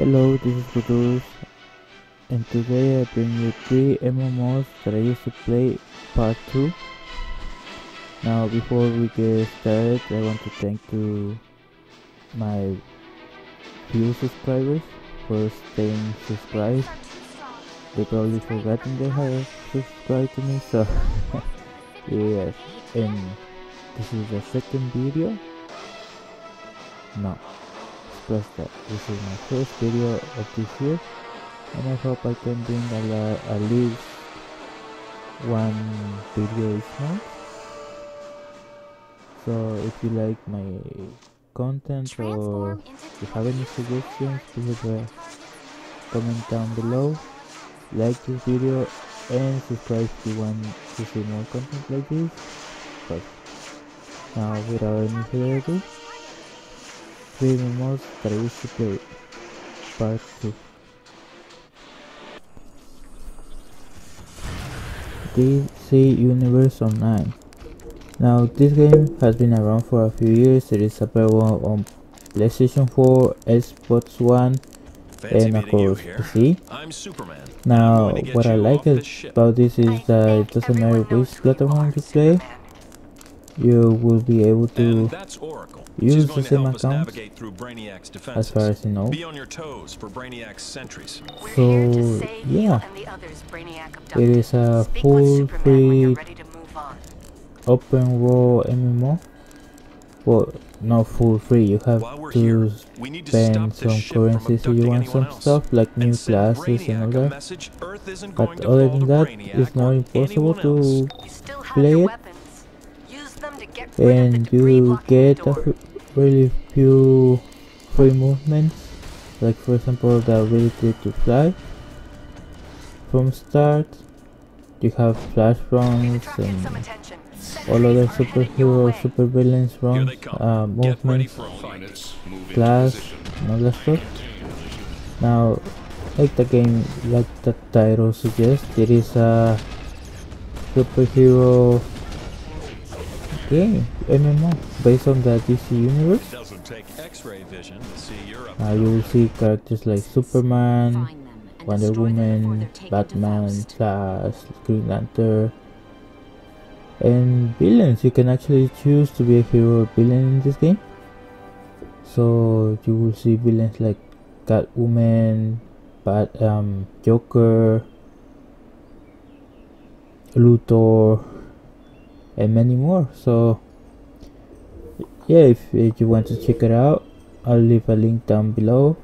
Hello, this is Brutus, and today I bring you 3 MMOs that I used to play part 2. Now before we get started, I want to thank to my few subscribers for staying subscribed. They probably forgotten they have subscribed to me, so yes. And this is the second video. No, express that this is my first video of this year, and I hope I can bring at least one video each month. So if you like my content or you have any suggestions, please comment down below, like this video, and subscribe if you want to see more content like this. But now, without any further ado, 3 MMOs that I used to play, part 2. DC Universe Online. Now this game has been around for a few years. It is available on PlayStation 4, Xbox One, and of course PC. Now what I like about this is that it doesn't matter which platform you play, you will be able to use the same account as far as you know. So yeah, it is a full free open world MMO. Well, not full free, you have to spend some currency if you want some stuff like new classes and all that. But other than that, it's not impossible to play it, and you get a really few free movements, like for example the ability to fly from start. You have flash runs and all other superhero, super villains runs, movements, class, and all that stuff. Now, like the game, like the title suggests, it is a superhero game, MMO, based on the DC universe. You will see characters like Superman, Wonder Woman, Batman, Flash, Green Lantern, and villains. You can actually choose to be a hero or villain in this game. So you will see villains like Catwoman, Joker, Luthor, and many more. So yeah, if you want to check it out, I'll leave a link down below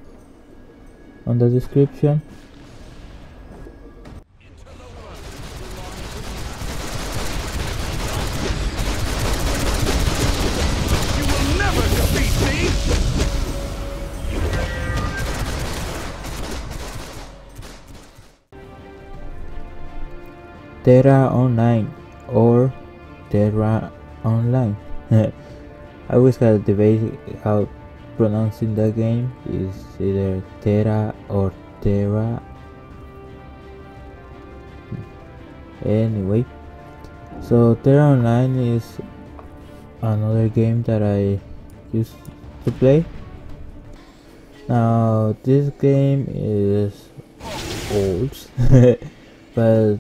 on the description. Tera Online or Tera Online. I always had a debate how pronouncing the game is either Tera or Tera. Anyway, so Tera Online is another game that I used to play. Now this game is old but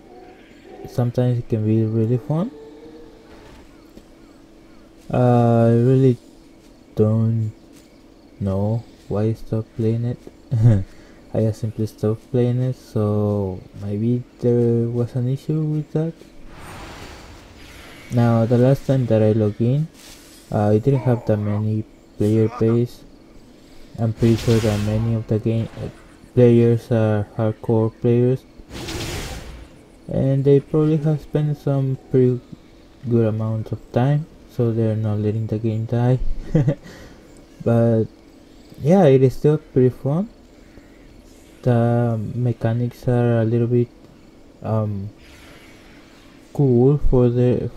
sometimes it can be really fun. I really don't know why I stopped playing it. I just simply stopped playing it, so maybe there was an issue with that. Now the last time that I logged in, it didn't have that many player base. I'm pretty sure that many of the game players are hardcore players, and they probably have spent some pretty good amount of time, so they're not letting the game die. But yeah, it is still pretty fun. The mechanics are a little bit cool for the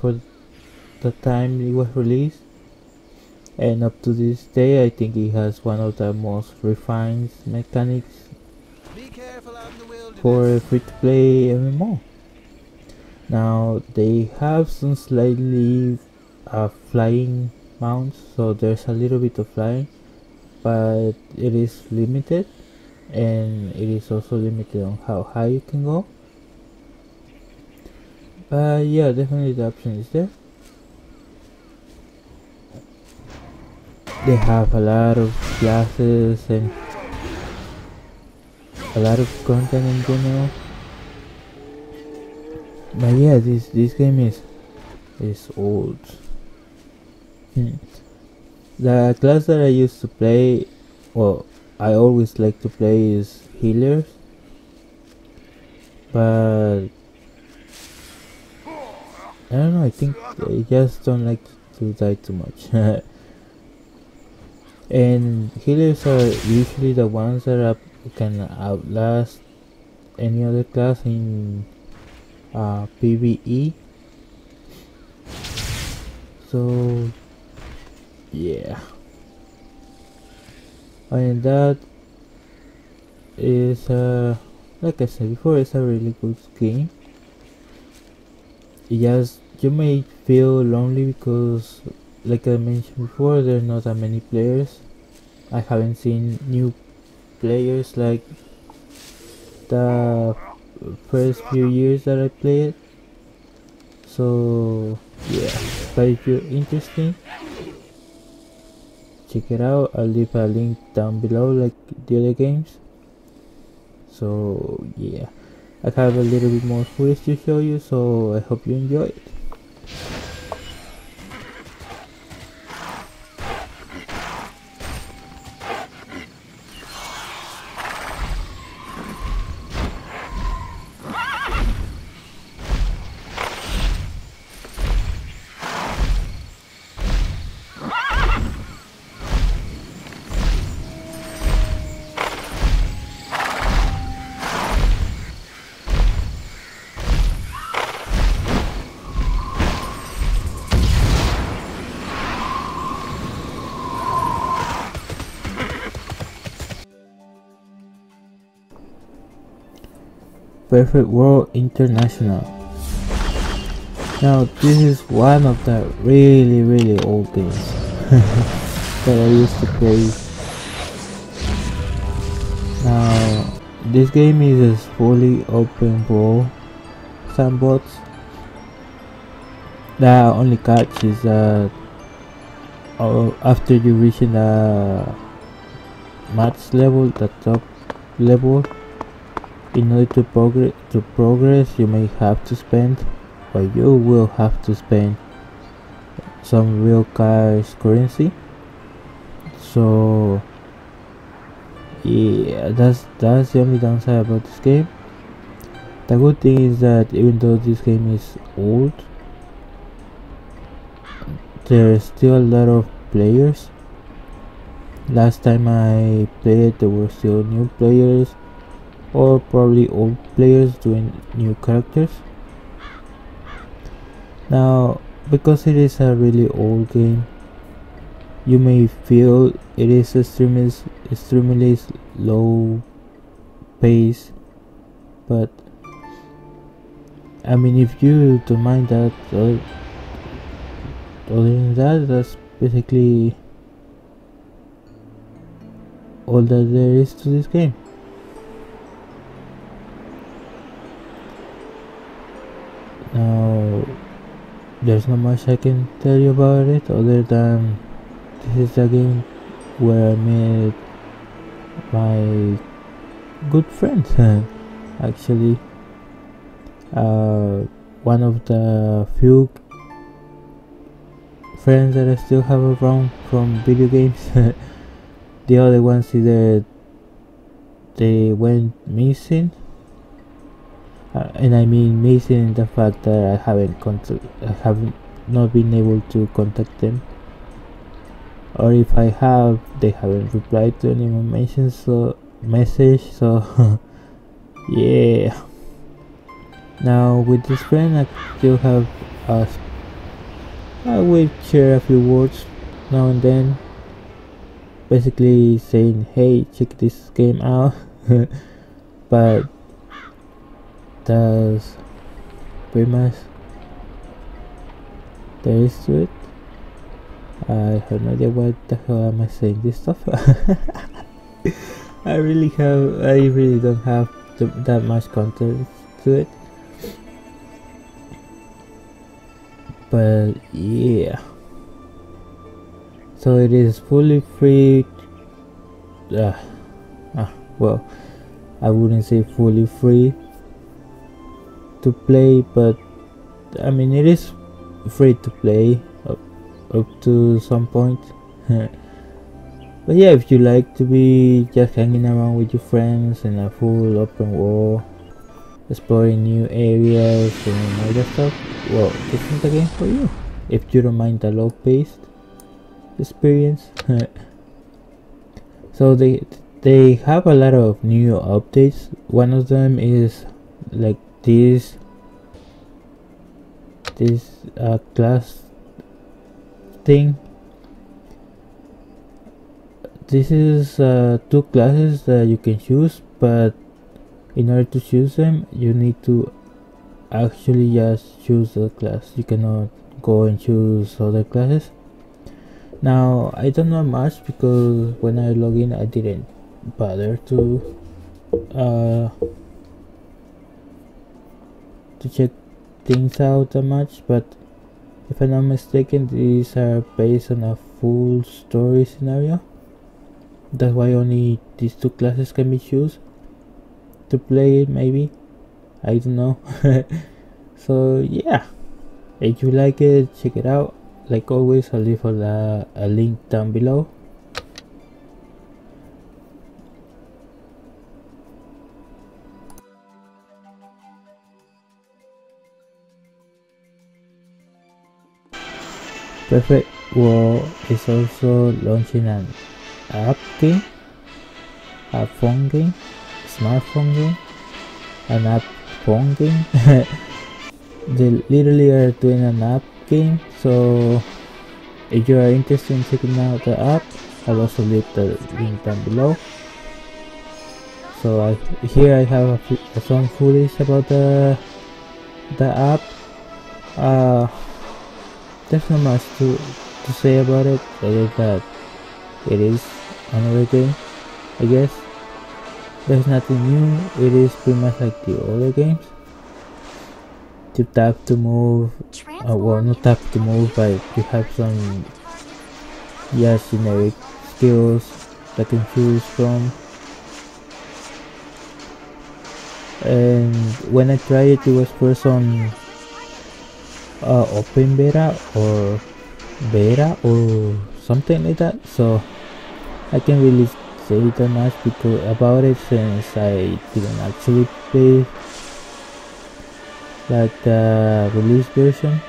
time it was released, and up to this day I think it has one of the most refined mechanics for a free-to-play MMO. Now they have some slightly flying mounts, so there's a little bit of flying, but it is limited, and it is also limited on how high you can go. But yeah, definitely the option is there. They have a lot of classes and a lot of content in general. But yeah, this game is old. The class that I used to play, well, I always like to play is healers, but I don't know. I think I just don't like to die too much. And healers are usually the ones that can outlast any other class in PvE. So yeah, and that is like I said before, it's a really good game. Yes, you may feel lonely because, like I mentioned before, there are not that many players. I haven't seen new players like the first few years that I played. So yeah, but if you're interested, check it out. I'll leave a link down below like the other games. So yeah, I have a little bit more footage to show you, so I hope you enjoy it. Perfect World International. Now this is one of the really old games that I used to play. Now this game is a fully open world sandbox. The only catch is that after you reach the max level, the top level, in order to progress, you may have to spend, or you will have to spend some real cash currency. So yeah, that's the only downside about this game. The good thing is that even though this game is old, there's still a lot of players. Last time I played, there were still new players, or probably old players doing new characters. Now, because it is a really old game, you may feel it is extremely low pace, but I mean, if you don't mind that, other than that, that's basically all that there is to this game. Now, there's not much I can tell you about it other than this is a game where I met my good friend. Actually, one of the few friends that I still have around from video games. The other ones either they went missing, and I mean missing in the fact that I haven't not been able to contact them, or if I have, they haven't replied to any of my message. So yeah. Now with this friend, I still have I will share a few words now and then, basically saying, hey, check this game out. But that's pretty much there is to it. I have no idea what the hell am I saying this stuff. I really don't have that much content to it, but yeah. So it is fully free. Uh, well, I wouldn't say fully free to play, but I mean it is free to play up to some point. But yeah, if you like to be just hanging around with your friends in a full open world, exploring new areas and all that stuff, well, this is the game for you. If you don't mind the low-paced experience. So they have a lot of new updates. One of them is like this class thing. This is two classes that you can choose, but in order to choose them you need to actually just choose the class. You cannot go and choose other classes. Now I don't know much because when I log in I didn't bother to check things out that much, but if I'm not mistaken these are based on a full story scenario. That's why only these two classes can be chosen to play it, maybe. I don't know. So yeah, if you like it, check it out. Like always, I'll leave a link down below. Perfect World is also launching an app game, a phone game, smartphone game, an app phone game. They literally are doing an app game, so if you are interested in checking out the app, I'll also leave the link down below. So here I have some footage about the app. There's not much to say about it, other that it is another game, I guess. There's nothing new. It is pretty much like the other games. You tap to move, well, not tap to move, but you have some generic skills that you can choose from. And when I tried it, it was first on open beta or something like that, so I can't really say that much about it since I didn't actually play like the release version.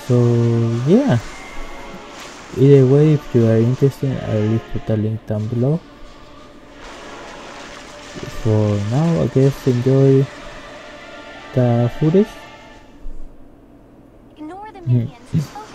So yeah, either way, if you are interested, I'll leave the link down below. For now, I guess enjoy the footage. Ignore the minions.